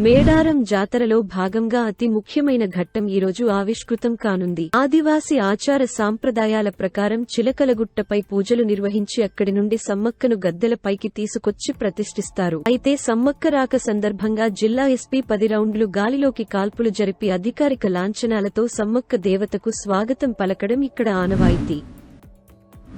మేడారం జాతరలో భాగంగా అతి ముఖ్యమైన ఘట్టం ఈరోజు ఆవిష్కృతం కానుంది. ఆదివాసి ఆచార సాంప్రదాయాల ప్రకారం చిలకలగుట్టపై పూజలు నిర్వహించి అక్కడి నుండి సమ్మక్కను గద్దెలపైకి తీసుకొచ్చి ప్రతిష్ఠిస్తారు. అయితే సమ్మక్క రాక సందర్భంగా జిల్లా ఎస్పీ 10 రౌండ్లు గాలిలోకి కాల్పులు జరిపి అధికారిక లాంఛనాలతో సమ్మక్క దేవతకు స్వాగతం పలకడం ఇక్కడ ఆనవాయితీ.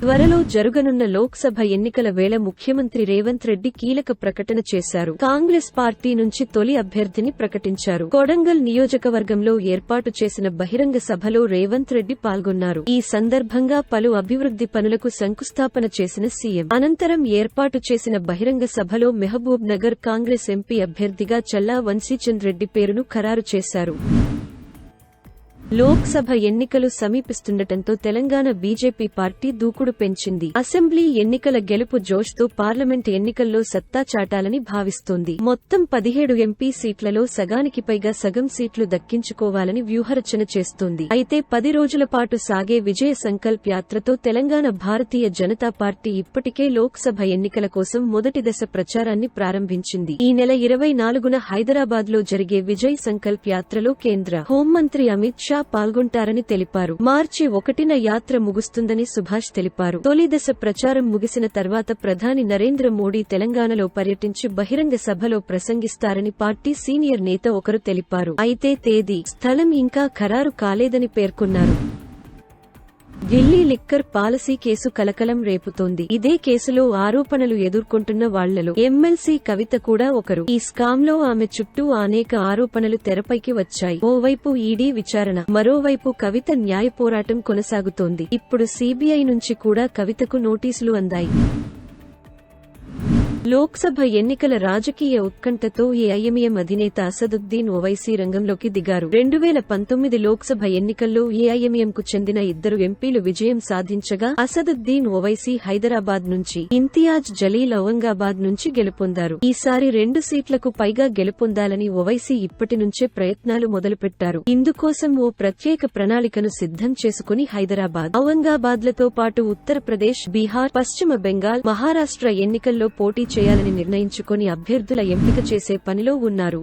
త్వరలో జరుగనున్న లోక్సభ ఎన్నికల వేళ ముఖ్యమంత్రి రేవంత్ రెడ్డి కీలక ప్రకటన చేశారు. కాంగ్రెస్ పార్టీ నుంచి తొలి అభ్యర్థిని ప్రకటించారు. కొడంగల్ నియోజకవర్గంలో ఏర్పాటు చేసిన బహిరంగ సభలో రేవంత్ రెడ్డి పాల్గొన్నారు. ఈ సందర్భంగా పలు అభివృద్ధి పనులకు శంకుస్థాపన చేసిన సీఎం అనంతరం ఏర్పాటు చేసిన బహిరంగ సభలో మహబూబ్ నగర్ కాంగ్రెస్ ఎంపీ అభ్యర్థిగా చల్లా వంశీచంద్ రెడ్డి పేరును ఖరారు చేశారు. లోక్సభ ఎన్నికలు సమీపిస్తుండటంతో తెలంగాణ బీజేపీ పార్టీ దూకుడు పెంచింది. అసెంబ్లీ ఎన్నికల గెలుపు జోష్తో పార్లమెంట్ ఎన్నికల్లో సత్తా చాటాలని భావిస్తోంది. మొత్తం 17 ఎంపీ సీట్లలో సగానికి పైగా సగం సీట్లు దక్కించుకోవాలని వ్యూహరచన చేస్తోంది. అయితే 10 రోజుల పాటు సాగే విజయ సంకల్ప్ యాత్రతో తెలంగాణ భారతీయ జనతా పార్టీ ఇప్పటికే లోక్సభ ఎన్నికల కోసం మొదటి దశ ప్రచారాన్ని ప్రారంభించింది. ఈ నెల 24న హైదరాబాద్లో జరిగే విజయ్ సంకల్ప్ యాత్రలో కేంద్ర హోంమంత్రి అమిత్ షా పాల్గొంటారని తెలిపారు. మార్చి 1న యాత్ర ముగుస్తుందని సుభాష్ తెలిపారు. తొలి దశ ప్రచారం ముగిసిన తర్వాత ప్రధాని నరేంద్ర మోడీ తెలంగాణలో పర్యటించి బహిరంగ సభలో ప్రసంగిస్తారని పార్టీ సీనియర్ నేత ఒకరు తెలిపారు. అయితే తేదీ, స్థలం ఇంకా ఖరారు కాలేదని పేర్కొన్నారు. ఢిల్లీ లిక్కర్ పాలసీ కేసు కలకలం రేపుతోంది. ఇదే కేసులో ఆరోపణలు ఎదుర్కొంటున్న వాళ్లలో ఎమ్మెల్సీ కవిత కూడా ఒకరు. ఈ స్కామ్లో ఆమె చుట్టూ అనేక ఆరోపణలు తెరపైకి వచ్చాయి. ఓవైపు ఈడీ విచారణ, మరోవైపు కవిత న్యాయ పోరాటం కొనసాగుతోంది. ఇప్పుడు సీబీఐ నుంచి కూడా కవితకు నోటీసులు అందాయి. లోక్సభ ఎన్నికల రాజకీయ ఉత్కంఠతో ఏఐఎంఐఎం అధినేత అసదుద్దీన్ ఓవైసీ రంగంలోకి దిగారు. 2019 లోక్సభ ఎన్నికల్లో ఏఐఎంఐఎంకు చెందిన 2 ఎంపీలు విజయం సాధించగా అసదుద్దీన్ ఓవైసీ హైదరాబాద్ నుంచి, ఇంతియాజ్ జలీల్ ఔరంగాబాద్ నుంచి గెలుపొందారు. ఈసారి 2 సీట్లకు పైగా గెలుపొందాలని ఓవైసీ ఇప్పటి నుంచే ప్రయత్నాలు మొదలుపెట్టారు. ఇందుకోసం ఓ ప్రత్యేక ప్రణాళికను సిద్ధం చేసుకుని హైదరాబాద్, ఔరంగాబాద్లతో పాటు ఉత్తరప్రదేశ్, బీహార్, పశ్చిమ బెంగాల్, మహారాష్ట్ర ఎన్నికల్లో పోటీ చేయాలని నిర్ణయించుకుని అభ్యర్థుల ఎంపిక చేసే పనిలో ఉన్నారు.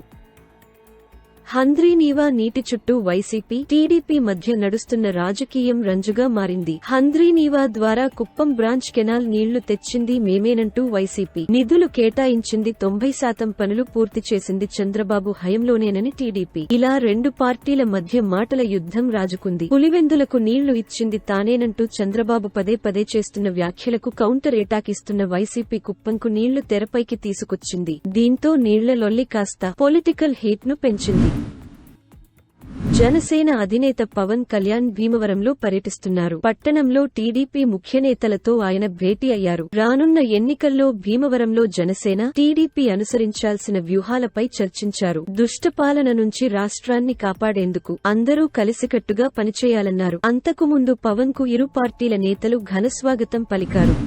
హంద్రీనీవా నీటి చుట్టూ వైసీపీ, టీడీపీ మధ్య నడుస్తున్న రాజకీయం రంజుగా మారింది. హంద్రీనీవా ద్వారా కుప్పం బ్రాంచ్ కెనాల్ నీళ్లు తెచ్చింది మేమేనంటూ వైసీపీ నిధులు కేటాయించింది. 90% పనులు పూర్తి చేసింది చంద్రబాబు హయంలోనేనని టీడీపీ. ఇలా 2 పార్టీల మధ్య మాటల యుద్ధం రాజుకుంది. పులివెందులకు నీళ్లు ఇచ్చింది తానేనంటూ చంద్రబాబు పదే చేస్తున్న వ్యాఖ్యలకు కౌంటర్ ఎటాక్ ఇస్తున్న వైసీపీ కుప్పంకు నీళ్లు తెరపైకి తీసుకొచ్చింది. దీంతో నీళ్ల లొల్లి కాస్త పొలిటికల్ హీట్ ను పెంచింది. జనసేన అధినేత పవన్ కళ్యాణ్ భీమవరంలో పర్యటిస్తున్నారు. పట్టణంలో టీడీపీ ముఖ్యనేతలతో ఆయన భేటీ అయ్యారు. రానున్న ఎన్నికల్లో భీమవరంలో జనసేన, టీడీపీ అనుసరించాల్సిన వ్యూహాలపై చర్చించారు. దుష్టపాలన నుంచి రాష్ట్రాన్ని కాపాడేందుకు అందరూ కలిసికట్టుగా పనిచేయాలన్నారు. అంతకుముందు పవన్ కు ఇరు పార్టీల నేతలు ఘనస్వాగతం పలికారు.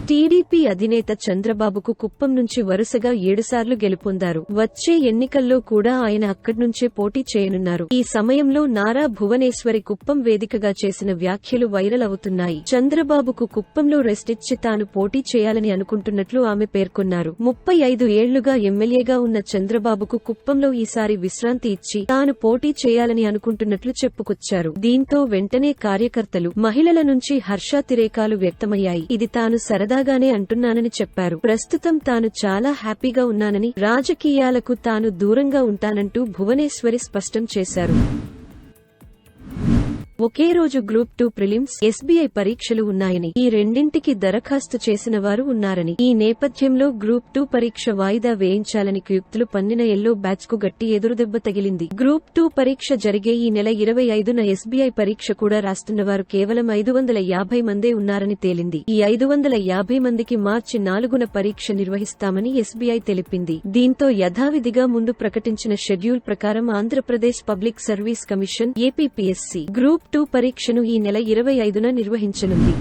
టీడీపీ అధినేత చంద్రబాబుకు కుప్పం నుంచి వరుసగా 7 సార్లు గెలుపొందారు. వచ్చే ఎన్నికల్లో కూడా ఆయన అక్కడ్నుంచే పోటీ చేయనున్నారు. ఈ సమయంలో నారా భువనేశ్వరి కుప్పం వేదికగా చేసిన వ్యాఖ్యలు వైరల్ అవుతున్నాయి. చంద్రబాబుకు కుప్పంలో రెస్ట్ ఇచ్చి తాను పోటీ చేయాలని అనుకుంటున్నట్లు ఆమె పేర్కొన్నారు. 35 ఏళ్లుగా ఎమ్మెల్యేగా ఉన్న చంద్రబాబుకు కుప్పంలో ఈసారి విశ్రాంతి ఇచ్చి తాను పోటీ చేయాలని అనుకుంటున్నట్లు చెప్పుకొచ్చారు. దీంతో వెంటనే కార్యకర్తలు, మహిళల నుంచి హర్షాతిరేకాలు వ్యక్తమయ్యాయి. ఇది తాను సరదాగానే అంటున్నానని చెప్పారు. ప్రస్తుతం తాను చాలా హ్యాపీగా ఉన్నానని, రాజకీయాలకు తాను దూరంగా ఉంటానంటూ భువనేశ్వరి స్పష్టం చేశారు. ఒకే రోజు గ్రూప్ 2 ప్రిలిమ్స్, ఎస్బీఐ పరీక్షలు ఉన్నాయని, ఈ రెండింటికి దరఖాస్తు చేసిన వారు ఉన్నారని, ఈ నేపథ్యంలో గ్రూప్ 2 పరీక్ష వాయిదా వేయించాలని కుయుక్తులు పన్నిన ఎల్లో బ్యాచ్ కు గట్టి ఎదురుదెబ్బ తగిలింది. గ్రూప్ 2 పరీక్ష జరిగే ఈ నెల 25న ఎస్బీఐ పరీక్ష కూడా రాస్తున్నవారు కేవలం 550 మందే ఉన్నారని తేలింది. ఈ 550 మందికి మార్చి 4న పరీక్ష నిర్వహిస్తామని ఎస్బీఐ తెలిపింది. దీంతో యథావిధిగా ముందు ప్రకటించిన షెడ్యూల్ ప్రకారం Andhra Pradesh public service commission, APPSC group 2 పరీక్షను ఈ నెల 25న నిర్వహించనుంది.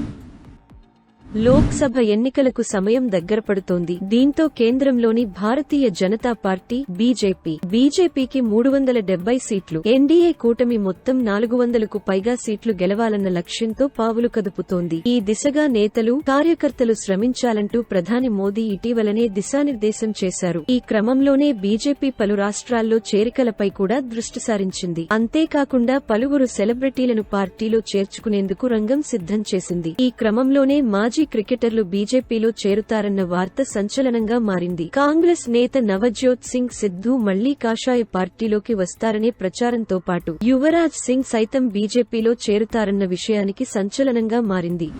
లోక్సభ ఎన్నికలకు సమయం దగ్గరపడుతోంది. దీంతో కేంద్రంలోని భారతీయ జనతా పార్టీ బీజేపీకి 370 సీట్లు, ఎన్డీఏ కూటమి మొత్తం 400కు పైగా సీట్లు గెలవాలన్న లక్ష్యంతో పావులు కదుపుతోంది. ఈ దిశగా నేతలు, కార్యకర్తలు శ్రమించాలంటూ ప్రధాని మోదీ ఇటీవలనే దిశానిర్దేశం చేశారు. ఈ క్రమంలోనే బీజేపీ పలు రాష్ట్రాల్లో చేరికలపై కూడా దృష్టి సారించింది. అంతేకాకుండా పలువురు సెలబ్రిటీలను పార్టీలో చేర్చుకునేందుకు రంగం సిద్ధం చేసింది. ఈ క్రమంలోనే మాజీ క్రికెటర్లు బీజేపీలో చేరుతారన్న వార్త సంచలనంగా మారింది. కాంగ్రెస్ నేత నవజ్యోత్ సింగ్ సిద్ధు మళ్లీ కాషాయ పార్టీలోకి వస్తారనే ప్రచారంతో పాటు యువరాజ్ సింగ్ సైతం బీజేపీలో చేరుతారన్న విషయానికి సంచలనంగా మారింది.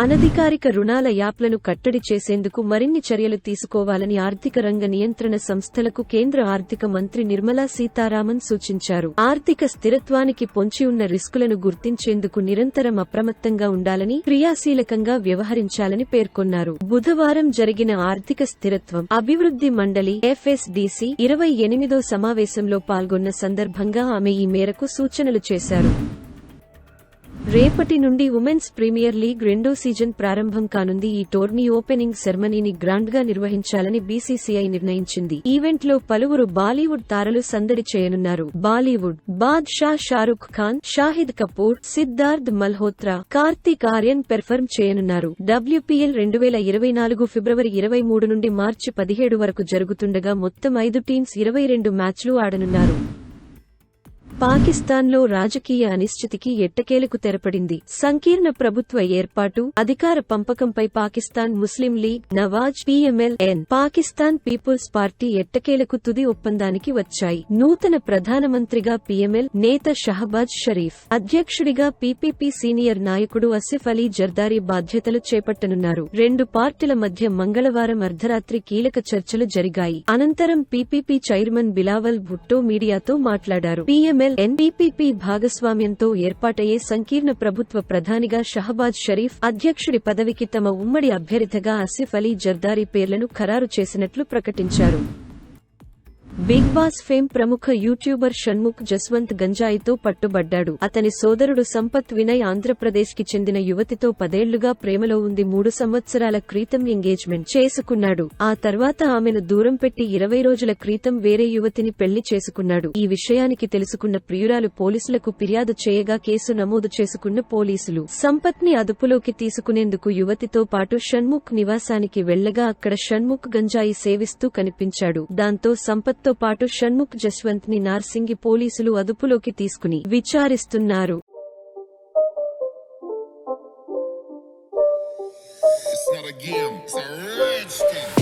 అనధికారిక రుణాల యాప్లను కట్టడి చేసేందుకు మరిన్ని చర్యలు తీసుకోవాలని ఆర్థిక రంగ నియంత్రణ సంస్థలకు కేంద్ర ఆర్థిక మంత్రి నిర్మలా సీతారామన్ సూచించారు. ఆర్థిక స్థిరత్వానికి పొంచి ఉన్న రిస్కులను గుర్తించేందుకు నిరంతరం అప్రమత్తంగా ఉండాలని, క్రియాశీలకంగా వ్యవహరించాలని పేర్కొన్నారు. బుధవారం జరిగిన ఆర్థిక స్థిరత్వం అభివృద్ధి మండలి FSDC 28వ సమావేశంలో పాల్గొన్న సందర్భంగా ఆమె ఈ మేరకు సూచనలు చేశారు. రేపటి నుండి ఉమెన్స్ ప్రీమియర్ లీగ్ రెండో సీజన్ ప్రారంభం కానుంది. ఈ టోర్నీ ఓపెనింగ్ సెరమనీని గ్రాండ్ గా నిర్వహించాలని బీసీసీఐ నిర్ణయించింది. ఈవెంట్ లో పలువురు బాలీవుడ్ తారలు సందడి చేయనున్నారు. బాలీవుడ్ బాద్ షా షారుఖ్ ఖాన్, షాహిద్ కపూర్, సిద్ధార్థ్ మల్హోత్రా, కార్తీక్ ఆర్యన్ పెర్ఫార్మ్ చేయనున్నారు. WPL 2024 ఫిబ్రవరి 23 నుండి మార్చి 17 వరకు జరుగుతుండగా మొత్తం 5 టీమ్స్ 22 మ్యాచ్లు ఆడనున్నారు. పాకిస్తాన్లో రాజకీయ అనిశ్చితికి ఎట్టకేలకు తెరపడింది. సంకీర్ణ ప్రభుత్వ ఏర్పాటు, అధికార పంపకంపై పాకిస్తాన్ ముస్లిం లీగ్, నవాజ్, PMLN, పాకిస్తాన్ పీపుల్స్ పార్టీ ఎట్టకేలకు తుది ఒప్పందానికి వచ్చాయి. నూతన ప్రధానమంత్రిగా PML నేత షహబాజ్ షరీఫ్, అధ్యక్షుడిగా PPP సీనియర్ నాయకుడు అసిఫ్ అలీ జర్దారీ బాధ్యతలు చేపట్టనున్నారు. రెండు పార్టీల మధ్య మంగళవారం అర్ధరాత్రి కీలక చర్చలు జరిగాయి. అనంతరం PPP చైర్మన్ బిలావల్ భుట్టో మీడియాతో మాట్లాడారు. PPP భాగస్వామ్యంతో ఏర్పాటయ్యే సంకీర్ణ ప్రభుత్వ ప్రధానిగా షహబాజ్ షరీఫ్, అధ్యక్షుడి పదవికి తమ ఉమ్మడి అభ్యర్థిగా అసిఫ్ అలీ జర్దారీ పేర్లను ఖరారు చేసినట్లు ప్రకటించారు. బిగ్ బాస్ ఫేమ్ ప్రముఖ యూట్యూబర్ షణ్ముఖ్ జస్వంత్ గంజాయితో పట్టుబడ్డాడు. అతని సోదరుడు సంపత్ వినయ్ ఆంధ్రప్రదేశ్ కి చెందిన యువతితో 10 ఏళ్లుగా ప్రేమలో ఉంది. 3 సంవత్సరాల క్రితం ఎంగేజ్మెంట్ చేసుకున్నాడు. ఆ తర్వాత ఆమెను దూరం పెట్టి 20 రోజుల క్రితం వేరే యువతిని పెళ్లి చేసుకున్నాడు. ఈ విషయానికి తెలుసుకున్న ప్రియురాలు పోలీసులకు ఫిర్యాదు చేయగా కేసు నమోదు చేసుకున్న పోలీసులు సంపత్ ని అదుపులోకి తీసుకునేందుకు యువతితో పాటు షణ్ముఖ్ నివాసానికి వెళ్లగా అక్కడ షణ్ముఖ్ గంజాయి సేవిస్తూ కనిపించాడు. దాంతో సంపత్ తో పాటు షణ్ముఖ్ జస్వంత్ ని నార్సింగి పోలీసులు అదుపులోకి తీసుకుని విచారిస్తున్నారు. It's not a game, it's a rich thing.